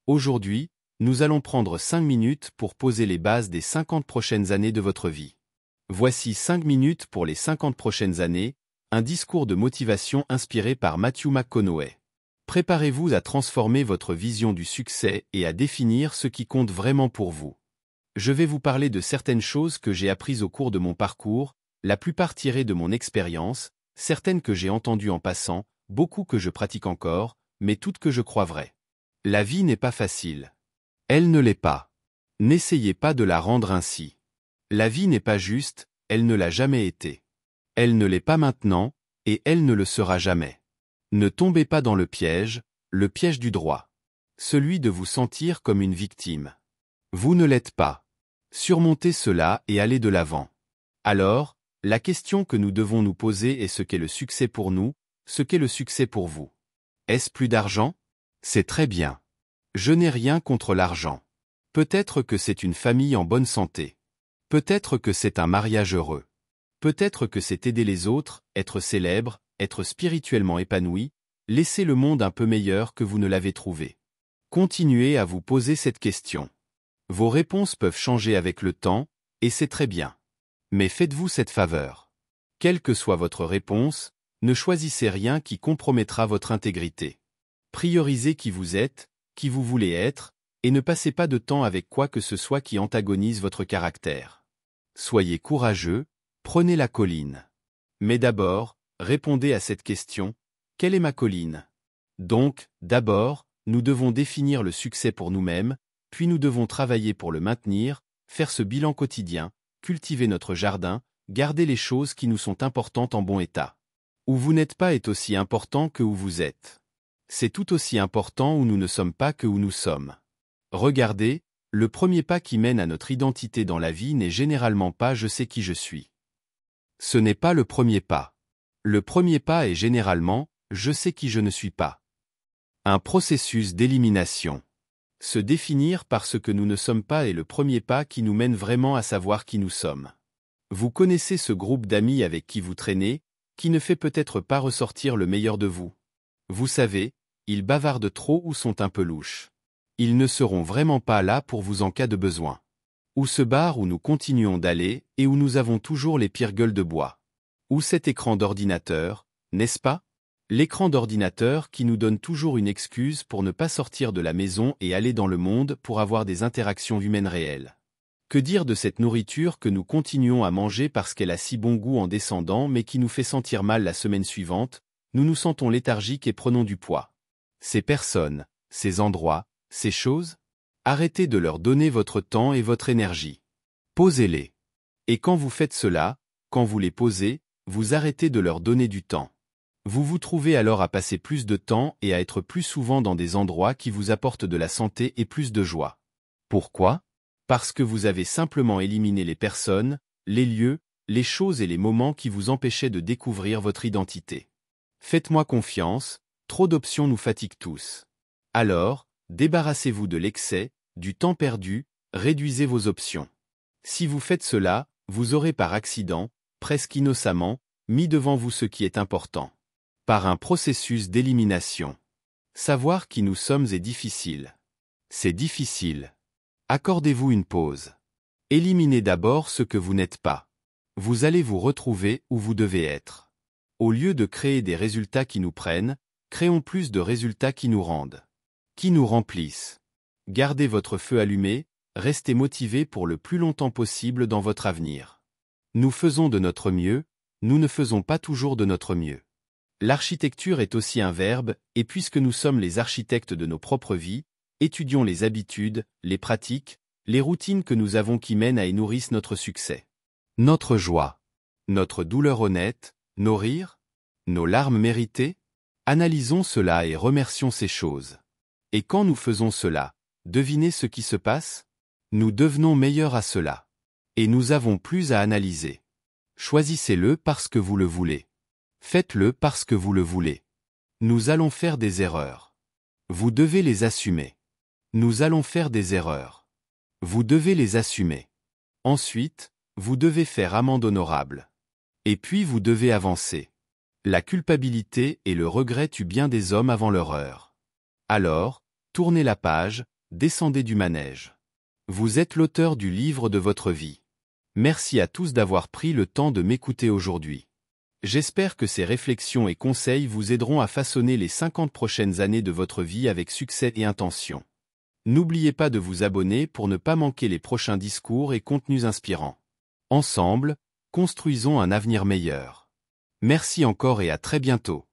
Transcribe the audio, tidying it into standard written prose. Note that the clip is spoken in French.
Aujourd'hui, nous allons prendre 5 minutes pour poser les bases des 50 prochaines années de votre vie. Voici 5 minutes pour les 50 prochaines années, un discours de motivation inspiré par Matthew McConaughey. Préparez-vous à transformer votre vision du succès et à définir ce qui compte vraiment pour vous. Je vais vous parler de certaines choses que j'ai apprises au cours de mon parcours, la plupart tirées de mon expérience, certaines que j'ai entendues en passant, beaucoup que je pratique encore, mais toutes que je crois vraies. La vie n'est pas facile. Elle ne l'est pas. N'essayez pas de la rendre ainsi. La vie n'est pas juste, elle ne l'a jamais été. Elle ne l'est pas maintenant, et elle ne le sera jamais. Ne tombez pas dans le piège du droit. Celui de vous sentir comme une victime. Vous ne l'êtes pas. Surmontez cela et allez de l'avant. Alors, la question que nous devons nous poser est ce qu'est le succès pour nous, ce qu'est le succès pour vous. Est-ce plus d'argent? C'est très bien. Je n'ai rien contre l'argent. Peut-être que c'est une famille en bonne santé. Peut-être que c'est un mariage heureux. Peut-être que c'est aider les autres, être célèbre, être spirituellement épanoui, laisser le monde un peu meilleur que vous ne l'avez trouvé. Continuez à vous poser cette question. Vos réponses peuvent changer avec le temps, et c'est très bien. Mais faites-vous cette faveur. Quelle que soit votre réponse, ne choisissez rien qui compromettra votre intégrité. Priorisez qui vous êtes, qui vous voulez être, et ne passez pas de temps avec quoi que ce soit qui antagonise votre caractère. Soyez courageux, prenez la colline. Mais d'abord, répondez à cette question, quelle est ma colline? Donc, d'abord, nous devons définir le succès pour nous-mêmes, puis nous devons travailler pour le maintenir, faire ce bilan quotidien, cultiver notre jardin, garder les choses qui nous sont importantes en bon état. Où vous n'êtes pas est aussi important que où vous êtes. C'est tout aussi important où nous ne sommes pas que où nous sommes. Regardez, le premier pas qui mène à notre identité dans la vie n'est généralement pas « je sais qui je suis ». Ce n'est pas le premier pas. Le premier pas est généralement « je sais qui je ne suis pas ». Un processus d'élimination. Se définir par ce que nous ne sommes pas est le premier pas qui nous mène vraiment à savoir qui nous sommes. Vous connaissez ce groupe d'amis avec qui vous traînez, qui ne fait peut-être pas ressortir le meilleur de vous. Vous savez, ils bavardent trop ou sont un peu louches. Ils ne seront vraiment pas là pour vous en cas de besoin. Ou ce bar où nous continuons d'aller et où nous avons toujours les pires gueules de bois. Ou cet écran d'ordinateur, n'est-ce pas? L'écran d'ordinateur qui nous donne toujours une excuse pour ne pas sortir de la maison et aller dans le monde pour avoir des interactions humaines réelles. Que dire de cette nourriture que nous continuons à manger parce qu'elle a si bon goût en descendant mais qui nous fait sentir mal la semaine suivante, nous nous sentons léthargiques et prenons du poids. Ces personnes, ces endroits, ces choses, arrêtez de leur donner votre temps et votre énergie. Posez-les. Et quand vous faites cela, quand vous les posez, vous arrêtez de leur donner du temps. Vous vous trouvez alors à passer plus de temps et à être plus souvent dans des endroits qui vous apportent de la santé et plus de joie. Pourquoi? Parce que vous avez simplement éliminé les personnes, les lieux, les choses et les moments qui vous empêchaient de découvrir votre identité. Faites-moi confiance, trop d'options nous fatiguent tous. Alors, débarrassez-vous de l'excès, du temps perdu, réduisez vos options. Si vous faites cela, vous aurez par accident, presque innocemment, mis devant vous ce qui est important. Par un processus d'élimination. Savoir qui nous sommes est difficile. C'est difficile. Accordez-vous une pause. Éliminez d'abord ce que vous n'êtes pas. Vous allez vous retrouver où vous devez être. Au lieu de créer des résultats qui nous prennent, créons plus de résultats qui nous rendent. Qui nous remplissent. Gardez votre feu allumé, restez motivé pour le plus longtemps possible dans votre avenir. Nous faisons de notre mieux, nous ne faisons pas toujours de notre mieux. L'architecture est aussi un verbe, et puisque nous sommes les architectes de nos propres vies, étudions les habitudes, les pratiques, les routines que nous avons qui mènent à et nourrissent notre succès. Notre joie. Notre douleur honnête, nos rires, nos larmes méritées. Analysons cela et remercions ces choses. Et quand nous faisons cela, devinez ce qui se passe? Nous devenons meilleurs à cela. Et nous avons plus à analyser. Choisissez-le parce que vous le voulez. Faites-le parce que vous le voulez. Nous allons faire des erreurs. Vous devez les assumer. Nous allons faire des erreurs. Vous devez les assumer. Ensuite, vous devez faire amende honorable. Et puis vous devez avancer. La culpabilité et le regret tuent bien des hommes avant leur heure. Alors, tournez la page, Descendez du manège. Vous êtes l'auteur du livre de votre vie. Merci à tous d'avoir pris le temps de m'écouter aujourd'hui. J'espère que ces réflexions et conseils vous aideront à façonner les 50 prochaines années de votre vie avec succès et intention. N'oubliez pas de vous abonner pour ne pas manquer les prochains discours et contenus inspirants. Ensemble, construisons un avenir meilleur. Merci encore et à très bientôt.